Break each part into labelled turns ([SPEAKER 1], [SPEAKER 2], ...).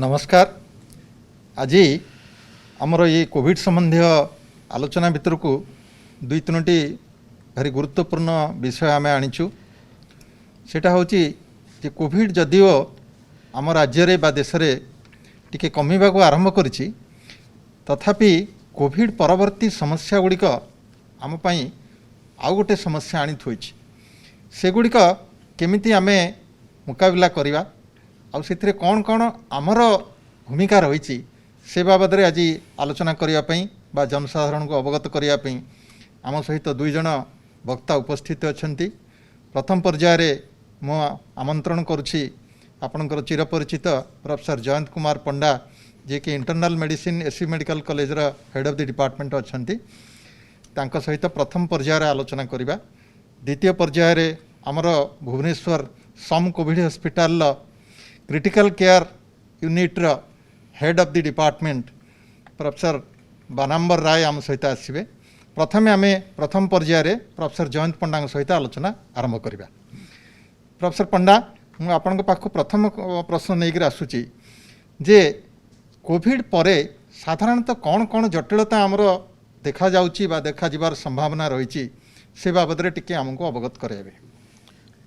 [SPEAKER 1] नमस्कार। आज आमर ये कोविड संबंधी आलोचना भितर को दुई तीनोटी भारी गुरुत्वपूर्ण विषय आम आनीचु। सेटा हूँ जे कोविड जदिओ आम राज्य रे बा देश रे टिके कमिबा को आरंभ करिछि, तथापि कोविड परवर्ती समस्या गुड़िक आम पई आउ गोटे समस्या आनी थोइछि। सेगुड़िक केमिति आमे मुकाबिला करिबा आउ सेथिरे कौन कौन आमर भूमिका रही से बाबद में आज आलोचना करने बा जनसाधारण को अवगत करने आम सहित दुई जन वक्ता उपस्थित अच्छा। प्रथम पर्यायर मु आमंत्रण करुछि आपणकर चिरपरिचित प्रोफेसर जयंत कुमार पंडा जे कि internal medicine SC medical college head of the department अच्छा, सहित प्रथम पर्यायर आलोचना करवा। द्वितीय पर्यायर आमर Bhubaneswar SUM Covid hospital critical care unit head of the department professor Banambar Ray आम सहित आसवे। प्रथम पर्यायर प्रोफेसर जयंत पंडा सहित आलोचना आरंभ करवा। प्रोफेसर पंडा, मु आपन पाख प्रथम प्रश्न नहीं आसूची जे कोविड परे साधारणतः कौन कौन जटिलता आमर देखा जाउची बा देखा जिबार संभावना रही से बाबद रे टिके हमको अवगत कराइबे।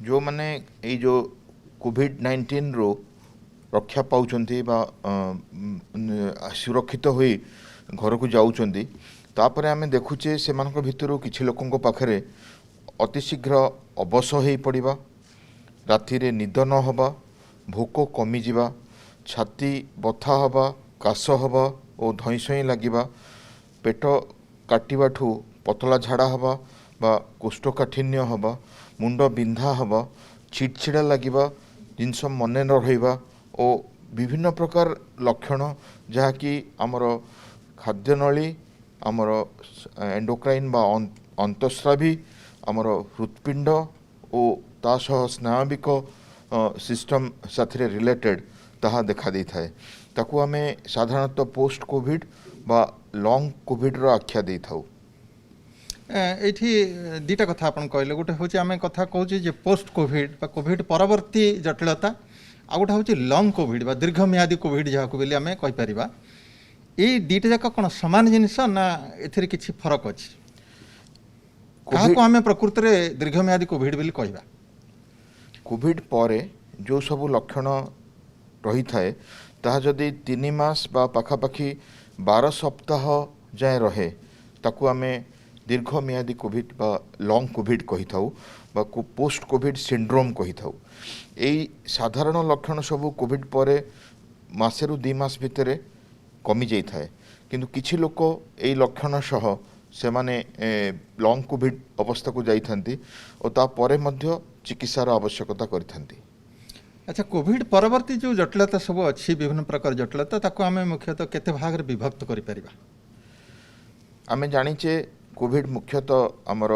[SPEAKER 2] जो माने ये जो कोविड-19 रो रक्षा पाउछंती बा सुरक्षित हुई घर को जाउछंती, तापरे आमे देखुचे से मानक भितरु किछि लोकंको पाखरे अति शीघ्र अवश होई पड़िबा, राति रे निद न हबा, भोक कमी जिबा, छाती बथा हबा, काश हबा और धईसई लागिबा, पेट काटिबाठू पतला झाड़ा हबा बा कोष्ठकाठिन्य हबा, मुंड बिंधा हबा, चिड़चिड़ा लागिबा, जिनस मने न रहिबा और विभिन्न प्रकार लक्षण जहाँकि आमर खाद्यनली आमर एंडोक्राइन बा अंतस्रावी आमर हृत्पिंड और तासह स्नायविक सिस्टम साथी रिलेटेड ताहा देखा दे थाए। ताकू आमे साधारणतः पोस्ट कोविड बा लॉन्ग कोविड रो आख्या दे थाउ।
[SPEAKER 1] एठी दीटा कथा आपन कहले, गोटे हूँ आम कथा कहूँ जे पोस्ट कोविड बा कोविड परवर्ती जटिलता, आ गोटे हूँ लंग कोविड बा दीर्घमियादी कोविड जहाँ को आम कहीपर। ये दीटा जाक कौन सामान जिनस ना एथिरे किछि फरक अच्छी? क्या आम प्रकृत में दीर्घमियादी कोविड बोली कहबा?
[SPEAKER 2] कोविड परे जो सब लक्षण रही थाए ताहा जदि 3 मास बा पाखापाखि 12 सप्ताह जाए रहे ताकू आमे दीर्घमियादी कोविड बा लॉन्ग कोविड कही थाउ बा पोस्ट कोविड सिंड्रोम कही थाउ। एई साधारण लक्षण सब कोविड परे मासेरु 2 मास भितरे कमी जाई थाए, किंतु किछि लोक एई लक्षण सह से माने लॉन्ग कोविड अवस्था को जाई थांती और ता परे मध्य चिकित्सार आवश्यकता करि थांती।
[SPEAKER 1] अच्छा, कोविड परवर्ती जो जटिलता सब अच्छी विभिन्न प्रकार जटिलता ताको आमे मुख्यतः केते भाग रे विभक्त करि परिबा?
[SPEAKER 2] आमे जानिचे कोविड मुख्यतः आमर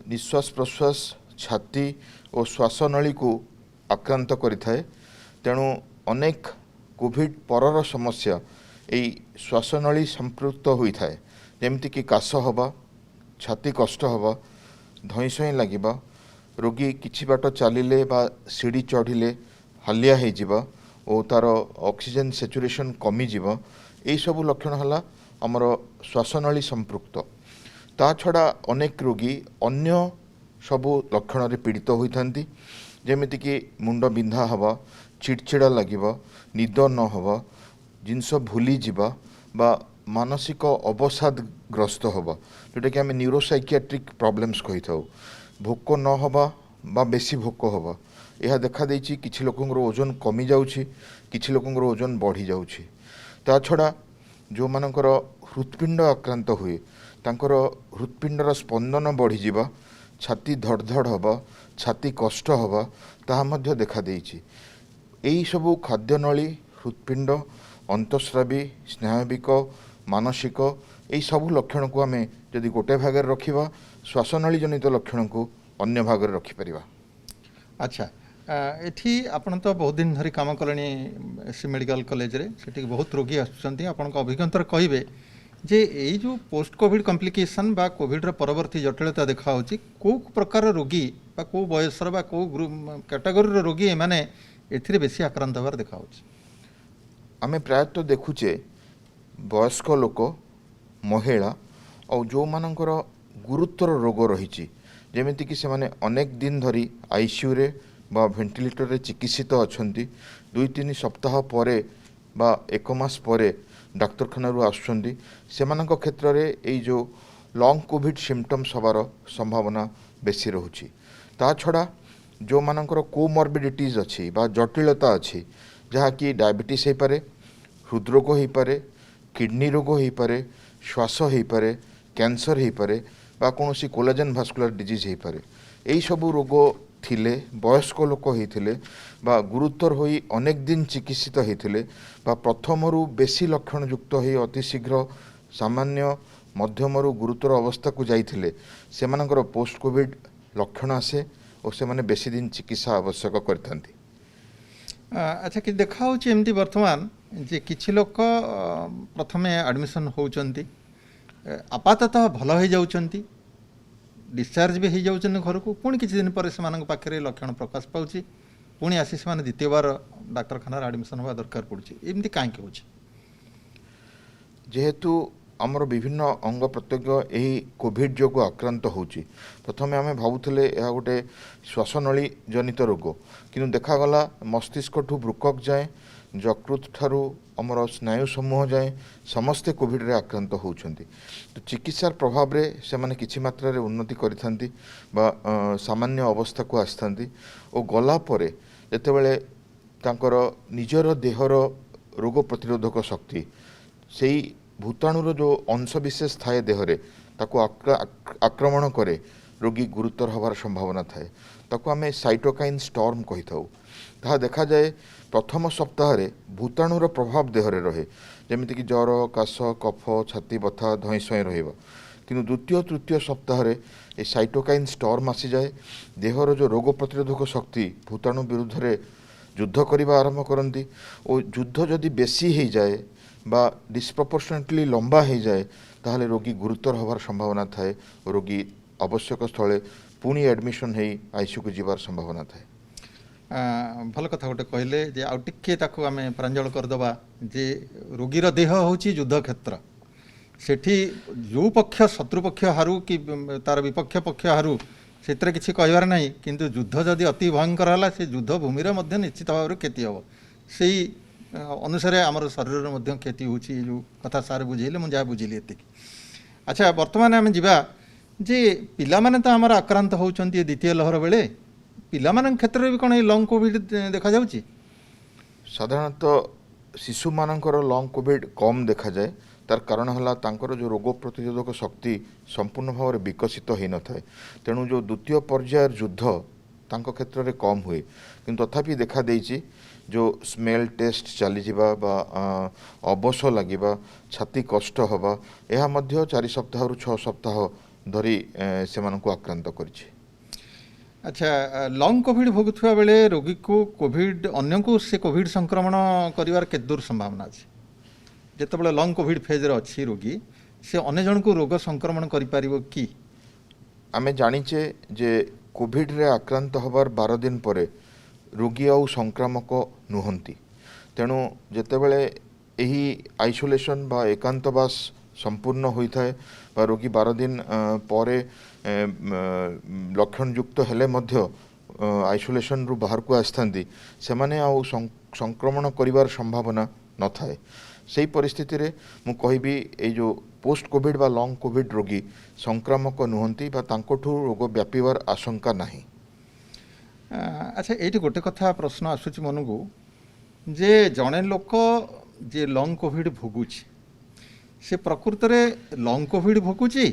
[SPEAKER 2] निश्वास प्रश्वास छाती और श्वासनली को आक्रांत करिथाए। तेणु अनेक कोविड परर समस्या यही श्वासनली संपृक्त होई थाए, जेमति कि काश हबा, छाती कष्ट हबा, धईसई लागिबा, रोगी किछि बाट चलिले बा सीढ़ी चढ़िले हालिया हो जिबा और तार ऑक्सीजन सैचुरेशन कमी जिबा। एई सब लक्षण हला आमर श्वासनली संपृक्त। ता छड़ा अनेक रोगी अन्य सबु लक्षण रे पीड़ित होइथांती, जेमिति कि मुंड बिंधा हवा, चिड़चिड़ा लागिबा, निद न हवा, जिनस भूली जिबा बा मानसिक अवसादग्रस्त हवा, जोटा कि आम न्यूरोसाइकियाट्रिक प्रॉब्लम्स कही थाउ। भोक न हवा बा बेसी भोक हवा, यह देखा देछि किछि लोकंर ओजन कमी जाउछि, किछि लोकंर ओजन बढ़ी जाउछि। ता छड़ा जो मानकर हृत्पिंड आक्रांत हुए तांकर हृत्पिंडर स्पंदन बढ़ी जिबा, छाती धड़धड़ हवा, छाती कष्ट हवा ताहा मध्य देखा देछि। एई सबु खाद्यनली, हृत्पिंड, अंतस्रावी, स्नायविक, मानसिक एई सबु लक्षण को आमे जदि गोटे भागे रखिबा, श्वासनली जनित लक्षण को अन्य भाग रे रखि परिबा।
[SPEAKER 1] अच्छा, एठी आपण तो बहुत दिन धरी काम कलेनी एससी मेडिकल कॉलेज रे, सेठी बहुत रोगी आसुचंती। आपण अभिज्ञता कहिबे जे यही जो पोस्ट कोविड कॉम्प्लिकेशन बा कोविड रे परवर्ती जटिलता देखा होची, को प्रकार रोगी बा को बयसर बा को ग्रुप कैटेगरी रो रोगी माने एथिरे बेसी आक्रांत होबार देखा होची?
[SPEAKER 2] आमे प्रायतः देखुचे वयस्क लोक महिला और जो मानकर गुरुतर रोग रही जेमितिक से माने अनेक दिन धरी आईसीयू रे बा वेंटिलेटर रे चिकित्सित अछंती 2-3 सप्ताह परे बा एक मास परे डाक्तरखाना आसुछंती सेमानक क्षेत्र रे एई जो लॉन्ग कोविड सिम्पटम्स हबार संभावना बेसी रहुची। ता छड़ा जो मानकर कोमॉर्बिडिटीज अच्छी बा जटिलता अच्छी जहाँकि डायबिटीज हो पारे, हृदरोग हो पारे, किडनी रोग हो पारे, श्वास हो पारे, कैंसर हो पारे बा कौन कोलाजन भास्कुलर डिजीज हो पारे। यही सब रोग थिले वयस्क लोक होइथिले बा गुरुतर होई अनेक दिन चिकित्सित होइथिले बा प्रथमरु बेसी लक्षण युक्त होई अति शीघ्र सामान्य मध्यमरु गुरुतर अवस्था को जाइथिले सेमानकर पोस्ट कोविड लक्षण आसे और से माने बेसी दिन चिकित्सा आवश्यक करथांती।
[SPEAKER 1] अच्छा कि देखा होची एमती वर्तमान जे किछि लोक प्रथमे एडमिशन होउचंती आपाततः भल हो जाउचंती डिस्चार्ज भी हो जाउचन घर को पुणी किछि दिन पर से मानक पाखरे लक्षण प्रकाश पाउची पुणी आसी से माने द्वितीय बार डाक्तरखाना एडमिशन होवा दरकार पड़ुची एमती काहे के होची
[SPEAKER 2] जेहेतु आमर विभिन्न अंग प्रत्यंग यही कोविड जो आक्रांत होची प्रथमे आमे भावुथिले यह गोटे श्वासनली जनित रोग किंतु देखागला मस्तिष्क ठू ब्रुकक जाए यकृत ठारू आमर स्नायु समूह जाए समस्ते कोविड रे आक्रांत होउछंती। तो चिकित्सार प्रभाव रे से माने किछि मात्रा रे उन्नति करिथांती बा सामान्य अवस्था को आस्थांती और गला परे जेतेबेले तांकर निजर देहर रोग प्रतिरोधक शक्ति सेई भूताणुर जो अंश विशेष थाए देहरे ताको आक्रमण करे रोगी गुरुतर हबार संभावना थाए ताको आमे साइटोकाइन स्टॉर्म कहि थाउ। ताहा देखा जाए प्रथम सप्ताह रे भूताणुर प्रभाव देहरे रहे जेमिति कि ज्वर काश कफ छाती बथा धई सई रहिबा किंतु द्वितीय तृतीय सप्ताह रे ए साइटोकाइन स्टॉर्म आसी जाए देहर जो रोग प्रतिरोधक शक्ति भूताणु विरुद्ध रे युद्ध करबा आरंभ करंती और युद्ध जदि बेसी हो जाए बा डिस्प्रपोर्शनेटली लंबा हो जाए ताहले रोगी गुरुतर हबार संभावना थाए रोगी आवश्यक स्थले पुणी एडमिशन है आईसीयू को जीवार संभावना थाए।
[SPEAKER 1] भल कथा गोटे कहले जे आउ टिके ताकू आमे प्रांजल करदबा जे रोगीर देह होची युद्ध क्षेत्र सेठी जो पक्ष शत्रु पक्ष हारू कि तार विपक्ष पक्ष हारू से किसी कहबार नहीं किंतु युद्ध जदि अति भयंकर है से युद्ध भूमि मध्य निश्चित भाव में क्षति हम से अनुसार आमर शरीर में क्षति होची जो कथा सार बुझेले मुझे जहाँ बुझिली एति। अच्छा वर्तमान आम जा जे पिला माने तो आमर आक्रांत होउचंती द्वितीय लहर बेले पिला मान क्षेत्र में भी कौन लंग कोविड देखा जाउची
[SPEAKER 2] साधारणतः शिशु मानकर लंग कोविड कम देखा जाए तार कारण है तांकर जो रोग प्रतिरोधक शक्ति संपूर्ण भाव में विकसित हो न था तेणु जो द्वितीय पर्याय युद्ध तांको क्षेत्र में कम हुए किंतु तथापि देखा देइछि जो स्मेल टेस्ट चली जिबा बा अबस लागिबा छाती कष्ट हवा यह मध्य 4 सप्ताह रु 6 सप्ताह धरी से मानकु आक्रांत करिछि।
[SPEAKER 1] अच्छा लंग कोविड भोगुवा बेले रोगी को कोविड अन्य को से कोविड संक्रमण करिवार केते दूर संभावना अछि जेतेबेले लंग कोविड फेज रे अछि रोगी से अन्य जन को रोग संक्रमण करि पारिबो कि
[SPEAKER 2] आमे जानिचे जे कोविड रे आक्रांत हबार 12 दिन परे रोगी आउ संक्रामक नुहंती तेणु जेतेबेले एही आइसोलेशन बा एकांतवास संपूर्ण होइथाय बा रोगी 12 दिन परे लक्षण युक्त हेले मध्य आइसोलेशन रु बाहर को आस्थांती से माने आउ संक्रमण करिवार संभावना न थाए सेही परिस्थिति रे मु कहबी ए जो पोस्ट कोविड बा लंग कोविड रोगी संक्रामक नुहंती बा तांकोठु रोग व्यापीबार आशंका नाही।
[SPEAKER 1] अच्छा ये गोटे कथा प्रश्न आसूची मन को जे जड़े लोक जे लंग कोविड भोगुची से प्रकृत रे लंग कोविड भोगुची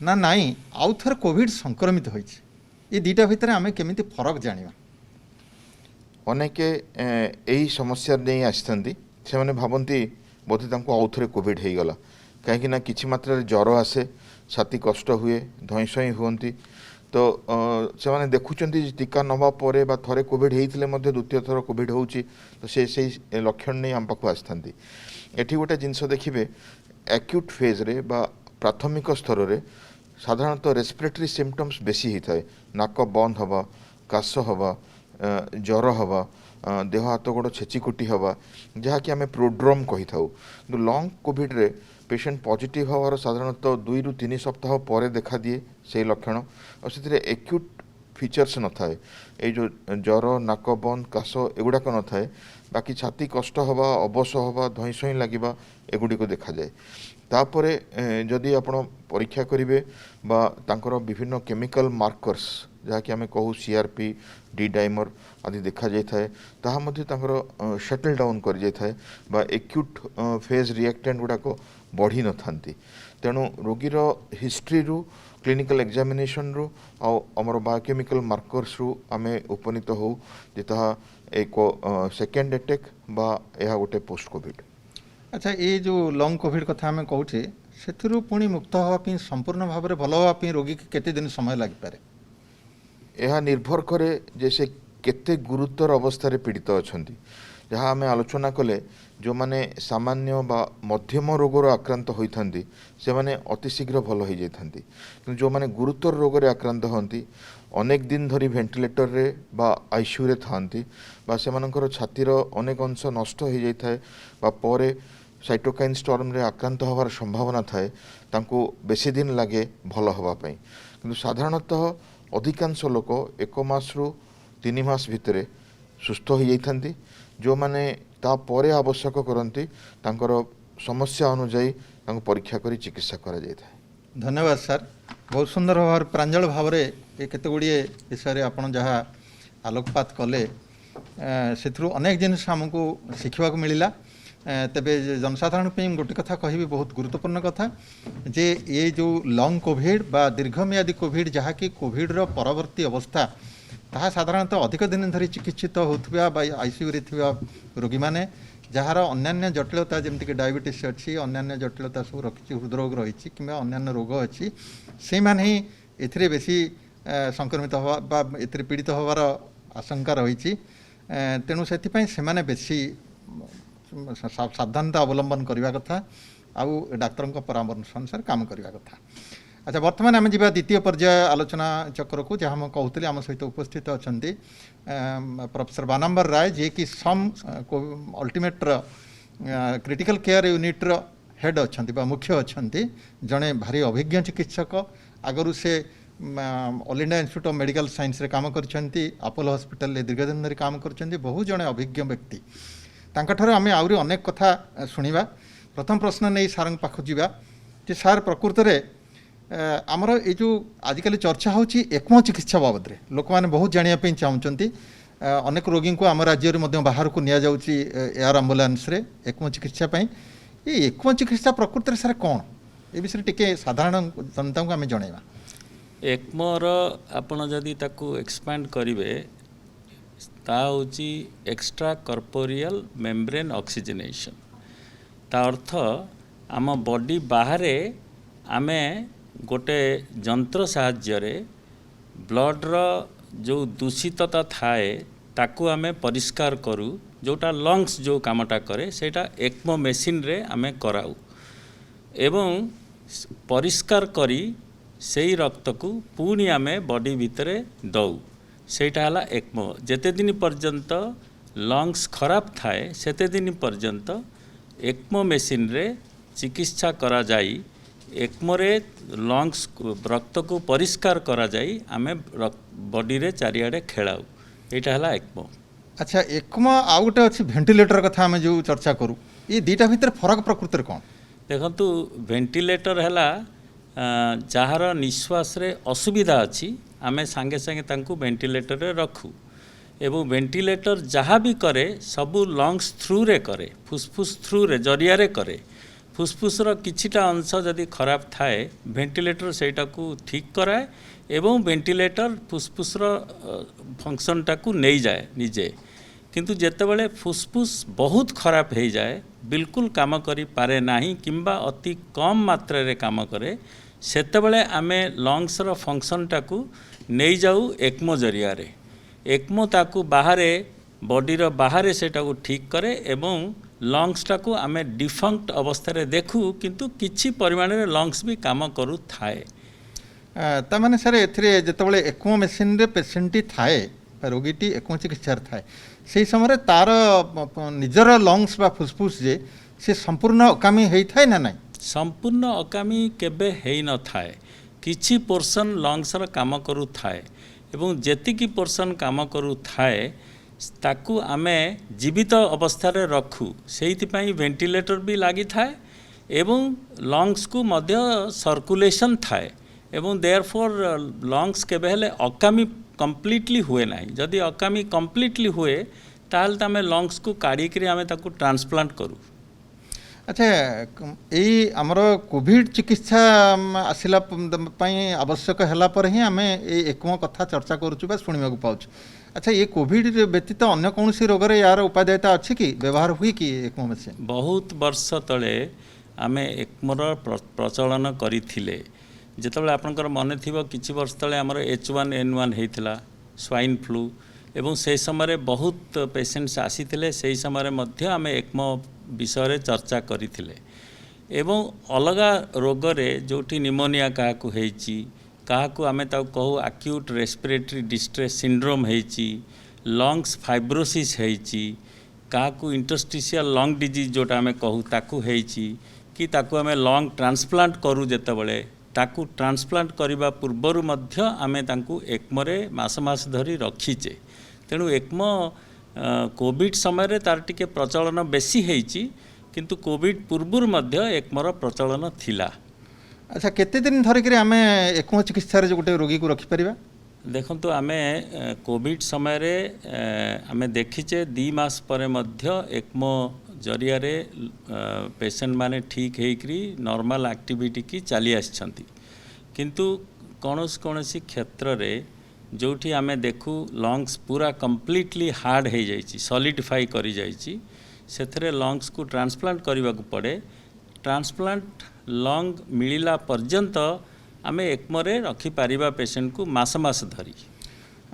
[SPEAKER 1] ना नाई आउ थर कोविड संक्रमित होइछि ये दुईटा भितर आमे केमिति फरक जानिबा
[SPEAKER 2] अनेके एही समस्या नहीं आस्थांती से माने भाबंती बोधे तांको आउ थरे कोविड हे गला कहीं ना किछि मात्रा रे ज्वर आसे छाती कष्ट हुए धई सई हुअंती तो से माने देखुचंती टीका नवा परे बा थरे कोविड हेइथिले मध्ये द्वितीय थर कोविड होउची तो से लक्षण नहीं आम पाखु आस्थांती एठी गोटे जिनस देखिबे एक्यूट फेज रे बा प्राथमिक स्तर रे साधारणतः रेस्पिरेटरी सिम्पटम्स बेसी होता है नाक बंद हवा काश हवा ज्वर हवा देह हाथ गोड़ छेचिकुटी हवा जहाँकि आम प्रोड्रोम कही था कि लंग कोविड रे पेशेंट पॉजिटिव हवार साधारणतः 2 ରୁ 3 सप्ताह पर देखा दिए से लक्षण और से एक्यूट फीचर्स न थाए ये जो ज्वर नाक बंद काश एगुड़ाक न थाए बाकी छाती कष्ट हवा अबस हवा धई सई लगे एगुड़ी को देखा जाए तापरे जदि आपण परीक्षा करेंगे तांकर विभिन्न केमिकल मार्कर्स जहाँकि आम कहू सीआरपी डी डाइमर आदि देखा जाए ताहा मध्य तांकर शटल डाउन कर जाए बा एक्यूट फेज रिएक्टेंट गुड़ाक बढ़ी न थांती तेणु रोगीर हिस्ट्री रु क्लिनिकल एग्जामिनेशन रु आमर बायोकेमिकल मार्कर्स रु आमे उपनीत हो जे ताहा एक सेकेंड अटैक बा यह गोटे पोस्ट कोविड।
[SPEAKER 1] अच्छा ये जो लंग कोविड कथा आम कहूचे से पुणी मुक्त हाँपी संपूर्ण भाव में भल हाँपी रोगी की केते दिन समय लगिपारे?
[SPEAKER 2] यह निर्भर करे जे से केते गुरुतर अवस्था रे पीड़ित अछंती जहाँ आम आलोचना कले जो माने सामान्य बा मध्यम रोगर आक्रांत होइथांती से माने अति शीघ्र भल हो जाइथांती किंतु जो माने गुरुतर रोग रे आक्रांत होंती अनेक दिन धरी वेंटिलेटर रे बा आईसीयू रे थांती बा सेमानकर छातीर अनेक अंश नष्ट हो जाइथाय बा परे साइटोकाइन स्टॉर्म रे आक्रांत होवार संभावना थाए तांको बेसी दिन लागे भल हवा पई किंतु साधारणतः अधिकांश लोक 1 मास रु 3 मास भितरे सुस्थ हो जाइथांती जो माने ता परे आवश्यक करती तांकर समस्या अनुजाई तांको परीक्षा करी चिकित्सा करा जाइथाय।
[SPEAKER 1] धन्यवाद सर बहुत सुंदर भाव प्रांजल भाव में ये केते गुड़िए विषय आपन जहाँ आलोकपात कले से अनेक जिनिस आमको शिखा मिलला तेबे जनसाधारण पे गोटे कथा कहि बहुत गुरुत्वपूर्ण कथा जे ये जो लंग कोविड बा दीर्घम्यादी कोविड जहाँ कि कोविड रो परवर्ती अवस्था ताहा साधारणतः अधिक दिन धरी चिकित्सित होथुवा बा आईसीयू रे थिवा रोगी माने जार अन्यान्य जटिलता जमती कि डायबिटीज अच्छी अन्यान्य जटिलता सब रखी हृदरोग रही कि अन्यान्य रोग अच्छी से माने ही एथिरे बेसी संक्रमित हवा बा एथिरे पीड़ित होवार आशंका रही तेणु से बेसी सावधानता अवलंबन करने कथा आउ डाक्तर परामर्श अनुसार काम करने कथा। अच्छा बर्तमान आम जा द्वितीय पर्याय आलोचना चक्र को जहाँ मैं कहूली आम सहित उपस्थित अच्छा प्रोफेसर बानाम्बर राय जी कि सम अल्टीमेट क्रिटिकल केयर यूनिट्र हेड अच्छा मुख्य अच्छा जड़े भारी अभिज्ञ चिकित्सक आगु से all India institute of medical science रे काम करछंती अपोलो हॉस्पिटल ले दीर्घ दिन धरी काम करछंती बहु जड़े अभिज्ञ व्यक्ति तांकठार आम आहरी अनेक कथा शुणा। प्रथम प्रश्न नहीं सार पाख जावा जे सार प्रकृत में आमर ये जो आजिकल चर्चा होची एक्मो चिकित्सा बाबद रे लोक मैंने बहुत जानापी चाहते अनेक रोगी को आम राज्य बाहर को निया जाउची एयर एम्बुलेंस रे एक्मो चिकित्सा पई ये एक्मो चिकित्सा प्रकृत में सार कौन ए विषय टिके साधारण जनता को आम जनइबा।
[SPEAKER 3] एक्मोर आपण जदि ताकू एक्सपैंड करिवे ता होची एक्स्ट्रा कॉर्पोरियल मेम्ब्रेन ऑक्सीजनेशन ता अर्थ आम बॉडी बाहरे आमे गोटे जंत्र साहाय्य ब्लड रो जो दूषितता थाए ताकू आमे परिष्कार करू जोटा लंग्स जो कामटा करे सेटा एक्मो मेसिन रे आमे कराऊ एवं परिष्कार करी सेई रक्त को पुणी आमे बॉडी भितरे दऊ सेटा हला एक्मो जेते दिन पर्यंत लंग्स खराब थाए सेते दिन पर्यंत एक्मो मेसिन रे चिकित्सा करा जाई एक्मोरे लंग्स रक्त को परिष्कार करा जाई आमे बॉडी रे चारिआडे खेलाऊ एटा हला एक्मो।
[SPEAKER 1] अच्छा एक्मो आउ गोटे अच्छी वेंटिलेटर कथा आम जो चर्चा करूँ ये दुईटा भितर फरक प्रकृति कौन
[SPEAKER 3] देखंतु वेंटिलेटर हला जार निश्वास रे असुविधा अच्छी आमे सांगे सांगे तांकू वेंटिलेटर रे रखू एवं वेंटिलेटर जहाँ भी करे सबू लंग्स थ्रू रे करे फुसफुस थ्रू रे जरिया रे करे फुसफुस रो किछिटा अंश जदि खराब थाए वेंटिलेटर सेटा को ठीक कराए एवं वेंटिलेटर फुसफुस रो फंक्शन टाकू नहीं जाए निजे किंतु जेतेबेले फुसफुस बहुत खराब हो जाए बिल्कुल काम करि पारे नाही किंबा अति कम मात्रा रे काम करे सेतेबेले आमे लंग्स रो फंक्शन टाकू नहीं जाऊ एक्मो जरिया रे एक्मो ताकू बाहरे बॉडी रो बाहरे सेटा को ठीक करे एवं लंग्स टाकू आमे डिफंक्ट अवस्था रे देखू किंतु किछि परिमाण रे लंग्स भी काम करू थाए
[SPEAKER 1] ता माने सर एथिरे जेतेबेले एक्मो मेसिन रे पेशेंट थाए रोगीटी एक्मो चिकित्सा थाए से समय तार निजर लंग्स बा फुसफुस जे से संपूर्ण अकामी होता है ना नहीं
[SPEAKER 3] संपूर्ण अकामी केबे हेई न थाए किछि पोर्शन लंग्सर काम करू थाए एवं जेतिकी पोर्शन काम करू थाए ताकू आमे जीवित अवस्था रे रखू सेइथिपाई वेंटिलेटर भी लागी थाए एवं लंग्स को मध्य सर्कुलेशन थाए एवं देयरफॉर लंग्स केबे हेले अकामी कंप्लीटली हुए नाही जदि अकामी कंप्लीटली हुए ताल तमे लंग्स को काढ़ी करी आमे ताकू ट्रांसप्लांट करू।
[SPEAKER 1] अच्छा यही आमर कोविड चिकित्सा आसला आवश्यक है पर ही आम एकम कथा चर्चा करुँ शुणा पाऊँ। अच्छा ये कोविड व्यतीत अन्य कौन रोग यार उपादेयता अच्छी कि व्यवहार हुई कि एकम मशीन
[SPEAKER 3] बहुत वर्ष तले आमे एकमर प्रचलन करथिले जेतबेले आपनकर मन थिबो किछि वर्ष तले हमर H1N1 हेइथिला स्वाइन फ्लू एवं से समय बहुत पेशेंट्स आसीथिले से समय मध्य आमे एकम विषय चर्चा करथिले एवं अलगा रोग रे जोठी निमोनिया काहाकू हेइची काहाकू आमे ता कहू एक्यूट रेस्पिरेटरी डिस्ट्रेस सिंड्रोम हेइची लंग्स फाइब्रोसिस हेइची काहाकू इंटरस्टिशियल लंग डिजीज जोटा आमे कहू ताकू हेइची कि ताकू आमे लंग ट्रांसप्लांट करू जेतेबेले ताकू ट्रांसप्लांट करिबा पूर्वरु मध्य आमे तांकू एकमरे मास मास धरी रखीचे तेणु एकम कोविड समय रे तार टिके प्रचलन बेसी हेइची किंतु कोविड पूर्वरु मध्य एकमर प्रचलन थिला।
[SPEAKER 1] अच्छा केते दिन धरिक आमे एकम चिकित्सा रे गोटे रोगी को रखी परिबा
[SPEAKER 3] देखंतु आमे कोविड समय रे आमे देखिचे 2 मास परे मध्य एकम जरिया रे पेशेंट माने ठीक हेकरी नॉर्मल एक्टिविटी की चली आछंती किंतु कौनसी क्षेत्र रे जोठी आमे देखू लंग्स पूरा कंप्लीटली हार्ड हो जाइए सॉलिडिफाई करी जाइए सेथरे लंग्स को ट्रांसप्लांट करने को पड़े ट्रांसप्लांट लंग मिलिला पर्यंत आमे एकमरे रखी पारिबा पेशेंट को मास मास धरी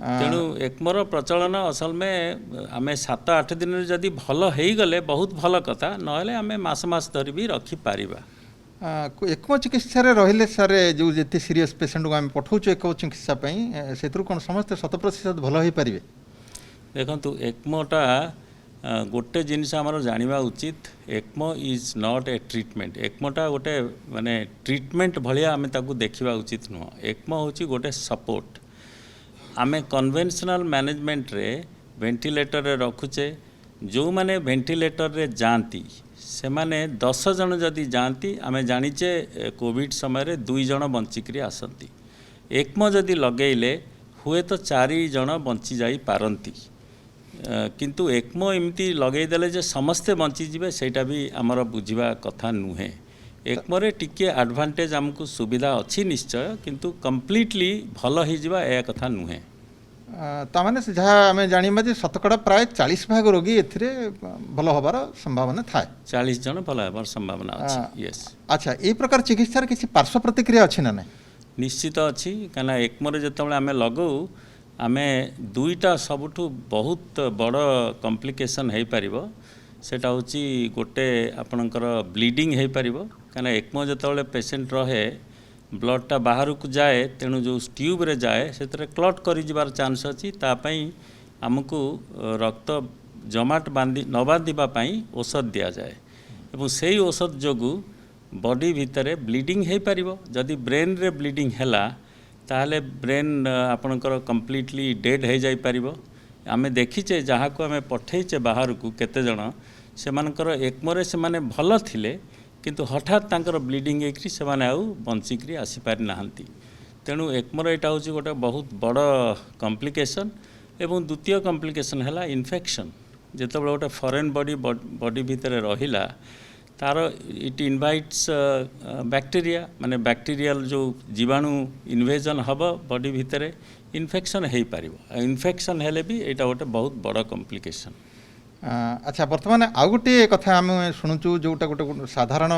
[SPEAKER 3] तेणु एकमर प्रचलन असल में आमे 7-8 दिन जदि भल हो गले बहुत भल कथा नहले आमे मास मास धरी भी रखी पारिबा।
[SPEAKER 1] एकम चिकित्सा रहिले सर जो जिते सीरीयस पेशेंट को आम पठाऊँ एकम चिकित्सा से कौन समस्त 100% भल हो पारे
[SPEAKER 3] देखु एकमटा गोटे जिनस आमर जानिबा उचित एकमो इज नॉट ए ट्रीटमेंट एकमटा गोटे माने ट्रीटमेंट भलिया आमे ताकू देखिबा उचित नुह एकमो होची गोटे सपोर्ट आमे कन्वेंशनल मैनेजमेंट रे वेंटिलेटर रे रखुचे जो माने वेंटिलेटर रे जानती से माने 10 जन जदि जानती आमे जानिचे कोविड समय रे 2 जन बंचिक्री आसंती एकमो जदि लगेइले हुए तो 4 जन बंची जाई पारंती किंतु एकमो एमती लगे देले जे समस्ते बंची जिवे सेटा भी आमर बुझिबा कथा नुहे एकमरे टिके एडवांटेज हमको सुविधा अच्छी निश्चय किंतु कंप्लीटली भल हो जावा ए कथा नुहे
[SPEAKER 1] तामाने जहाँ आम जाना जे शतकड़ा प्राय 40 भाग रोगी एथिरे भल हबार संभावना थाए
[SPEAKER 3] 40 जन भल हबार संभावना अछि यस।
[SPEAKER 1] अच्छा ए प्रकार चिकित्सा किसी पार्श्व प्रतिक्रिया अछि ना नहीं
[SPEAKER 3] निश्चित अच्छी कहीं एकमरे जितेबाला आम लगू आमे 2टा सबुठू बहुत बड़ कॉम्प्लिकेशन हो पार सेटा होची गोटे आपणकर ब्लीडिंग हो पार कहीं एकमो जितेबाला पेशेंट रहे ब्लडटा बाहर को जाए तेणु जो ट्यूब रे जाए से क्लट कर जिबार चांस अच्छी तापाई आमको रक्त जमाट बांधी न बांधापी औषध दि जाए और से औषध जो बॉडी भितर ब्लीडिंग हो पार जदि ब्रेन रे ब्लीडिंग हैला ताहले ब्रेन आपणकर कंप्लीटली डेड हो जाई पारिबो आमे देखिचे जहाँ को आमे पठेइचे बाहर को केते जण सेमानकर एकमरे से माने भल थिले किंतु हठात तांकर ब्लीडिंग एकरी से माने आउ बंचिक्री आसी पारि नाहंती तेणु एकमर एटा होची गोटे बहुत बड़ कॉम्प्लिकेशन एवं द्वितीय कॉम्प्लिकेशन हैला इन्फेक्शन जेतेबेले गोटे फॉरेन बॉडी भितर रहिला तार इट इनवाइट्स बैक्टीरिया माने बैक्टीरियल जो जीवाणु इन्वेजन हब बॉडी भितर इन्फेक्शन हो पार इन्फेक्शन हेले भी एटा गोटे बहुत बड़ कॉम्प्लिकेशन।
[SPEAKER 1] अच्छा बर्तमान आउ गोटे कथा आम शुणुचु जोटा गोटे साधारण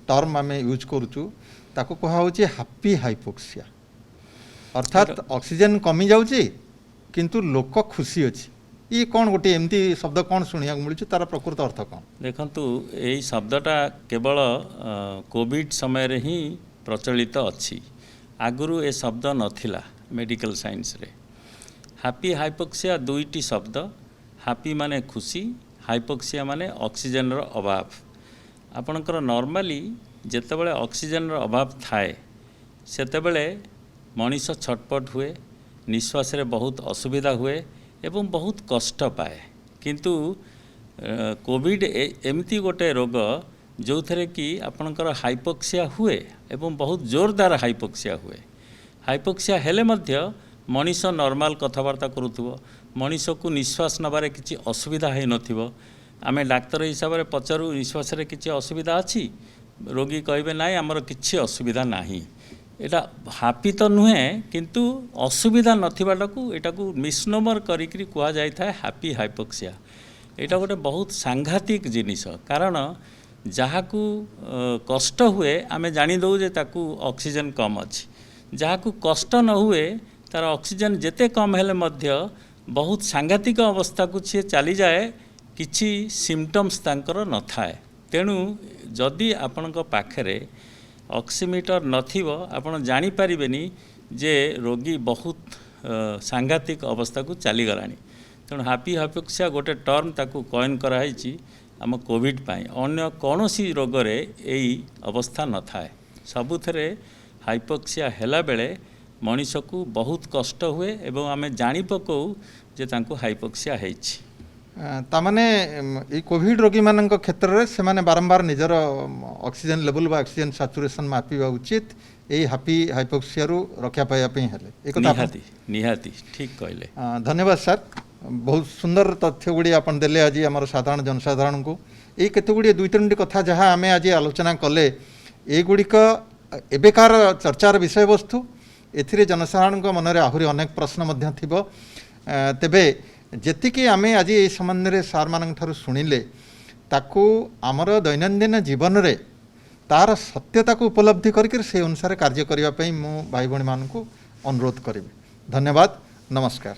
[SPEAKER 1] टर्म आम यूज करुचु ताको कहा होची हैप्पी हाइपोक्सिया अर्थात ऑक्सीजन कमी जाउची किंतु लोक खुशी अच्छी ये कौन गोटे एमती शब्द कौन शुणा मिलूँ तार प्रकृत अर्थ कौन
[SPEAKER 3] देखंतु यही शब्दटा केवल कोविड समय रे ही प्रचलित अच्छी आगुरु ए शब्द नथिला मेडिकल साइंस रे हैप्पी हाइपोक्सिया 2टी शब्द ହାପି ମାନେ ଖୁସି, ହାଇପୋକ୍ସିଆ ମାନେ ଅକ୍ସିଜେନର ଅଭାବ। ଆପଣଙ୍କର ନର୍ମାଲି ଯେତେବେଳେ ଅକ୍ସିଜେନର ଅଭାବ ଥାଏ ସେତେବେଳେ ମଣିଷ ଛଟପଟ ହୁଏ, ନିଶ୍ୱାସରେ ବହୁତ ଅସୁବିଧା ହୁଏ ଏବଂ ବହୁତ କଷ୍ଟ ପାଏ। କିନ୍ତୁ କୋଭିଡ଼ ଏମିତି ଗୋଟେ ରୋଗ ଯେଉଁଥିରେ କି ଆପଣଙ୍କର ହାଇପୋକ୍ସିଆ ହୁଏ ଏବଂ ବହୁତ ଜୋରଦାର ହାଇପୋକ୍ସିଆ ହୁଏ। ହାଇପୋକ୍ସିଆ ହେଲେ ମଧ୍ୟ ମଣିଷ ନର୍ମାଲ କଥାବାର୍ତ୍ତା କରୁଥିବ, ମଣିଷକୁ ନିଶ୍ୱାସ ନେବାରେ କିଛି ଅସୁବିଧା ହୋଇନଥିବ। ଆମେ ଡାକ୍ତର ହିସାବରେ ପଚାରୁ ନିଶ୍ୱାସରେ କିଛି ଅସୁବିଧା ଅଛି, ରୋଗୀ କହିବେ ନାଇଁ ଆମର କିଛି ଅସୁବିଧା ନାହିଁ। ଏଇଟା ହାପି ତ ନୁହେଁ, କିନ୍ତୁ ଅସୁବିଧା ନଥିବାଟାକୁ ଏଟାକୁ ମିସନୋମର କରିକି କୁହାଯାଇଥାଏ ହାପି ହାଇପୋକ୍ସିଆ। ଏଇଟା ଗୋଟେ ବହୁତ ସାଂଘାତିକ ଜିନିଷ, କାରଣ ଯାହାକୁ କଷ୍ଟ ହୁଏ ଆମେ ଜାଣିଦେଉ ଯେ ତାକୁ ଅକ୍ସିଜେନ୍ କମ୍ ଅଛି। ଯାହାକୁ କଷ୍ଟ ନ ହୁଏ ତାର ଅକ୍ସିଜେନ୍ ଯେତେ କମ୍ ହେଲେ ମଧ୍ୟ ବହୁତ ସାଂଘାତିକ ଅବସ୍ଥାକୁ ସିଏ ଚାଲିଯାଏ, କିଛି ସିମ୍ପଟମ୍ସ ତାଙ୍କର ନଥାଏ। ତେଣୁ ଯଦି ଆପଣଙ୍କ ପାଖରେ ଅକ୍ସିମିଟର ନଥିବ ଆପଣ ଜାଣିପାରିବେନି ଯେ ରୋଗୀ ବହୁତ ସାଂଘାତିକ ଅବସ୍ଥାକୁ ଚାଲିଗଲାଣି। ତେଣୁ ହାପି ହାଇପୋକ୍ସିଆ ଗୋଟେ ଟର୍ମ ତାକୁ କଏନ୍ କରାହେଇଛି ଆମ କୋଭିଡ଼ ପାଇଁ। ଅନ୍ୟ କୌଣସି ରୋଗରେ ଏଇ ଅବସ୍ଥା ନଥାଏ। ସବୁଥିରେ ହାଇପୋକ୍ସିଆ ହେଲାବେଳେ ମଣିଷକୁ ବହୁତ କଷ୍ଟ ହୁଏ ଏବଂ ଆମେ ଜାଣିପକାଉ ଯେ ତାଙ୍କୁ ହାଇପୋକ୍ସିଆ ହେଇଛି।
[SPEAKER 1] ତାମାନେ এই কোভিড রোগীମାନଙ୍କ କ୍ଷେତ୍ରରେ ସେମାନେ ବାରମ୍ବାର ନିଜର ଅକ୍ସିଜେନ୍ ଲେଭେଲ୍ ବା ଅକ୍ସିଜେନ୍ ସାଚୁରେସନ୍ ମାପିବା ଉଚିତ এই ହାପି ହାଇପୋକ୍ସିଆରୁ ରକ୍ଷା ପାଇବା ପାଇଁ ହେଲେ।
[SPEAKER 3] ନିହାତି ଠିକ୍ କହିଲେ।
[SPEAKER 1] ଧନ୍ୟବାଦ ସାର୍, ବହୁତ ସୁନ୍ଦର ତଥ୍ୟ ଗୁଡ଼ିଏ ଆପଣ ଦେଲେ ଆଜି ଆମର ସାଧାରଣ ଜନସାଧାରଣଙ୍କୁ। ଏଇ କେତେ ଗୁଡ଼ିଏ 2-3ଟି କଥା ଯାହା ଆମେ ଆଜି ଆଲୋଚନା କଲେ ଏଗୁଡ଼ିକ ଏବେକାର ଚର୍ଚ୍ଚାର ବିଷୟବସ୍ତୁ। ଏଥିରେ ଜନସାଧାରଣଙ୍କ ମନରେ ଆହୁରି ଅନେକ ପ୍ରଶ୍ନ ମଧ୍ୟ ଥିବ। ତେବେ ଯେତିକି ଆମେ ଆଜି ଏହି ସମ୍ବନ୍ଧରେ ସାର୍ମାନଙ୍କ ଠାରୁ ଶୁଣିଲେ ତାକୁ ଆମର ଦୈନନ୍ଦିନ ଜୀବନରେ ତାର ସତ୍ୟତାକୁ ଉପଲବ୍ଧି କରିକି ସେ ଅନୁସାରେ କାର୍ଯ୍ୟ କରିବା ପାଇଁ ମୁଁ ଭାଇ ଭଉଣୀମାନଙ୍କୁ ଅନୁରୋଧ କରିବି। ଧନ୍ୟବାଦ, ନମସ୍କାର।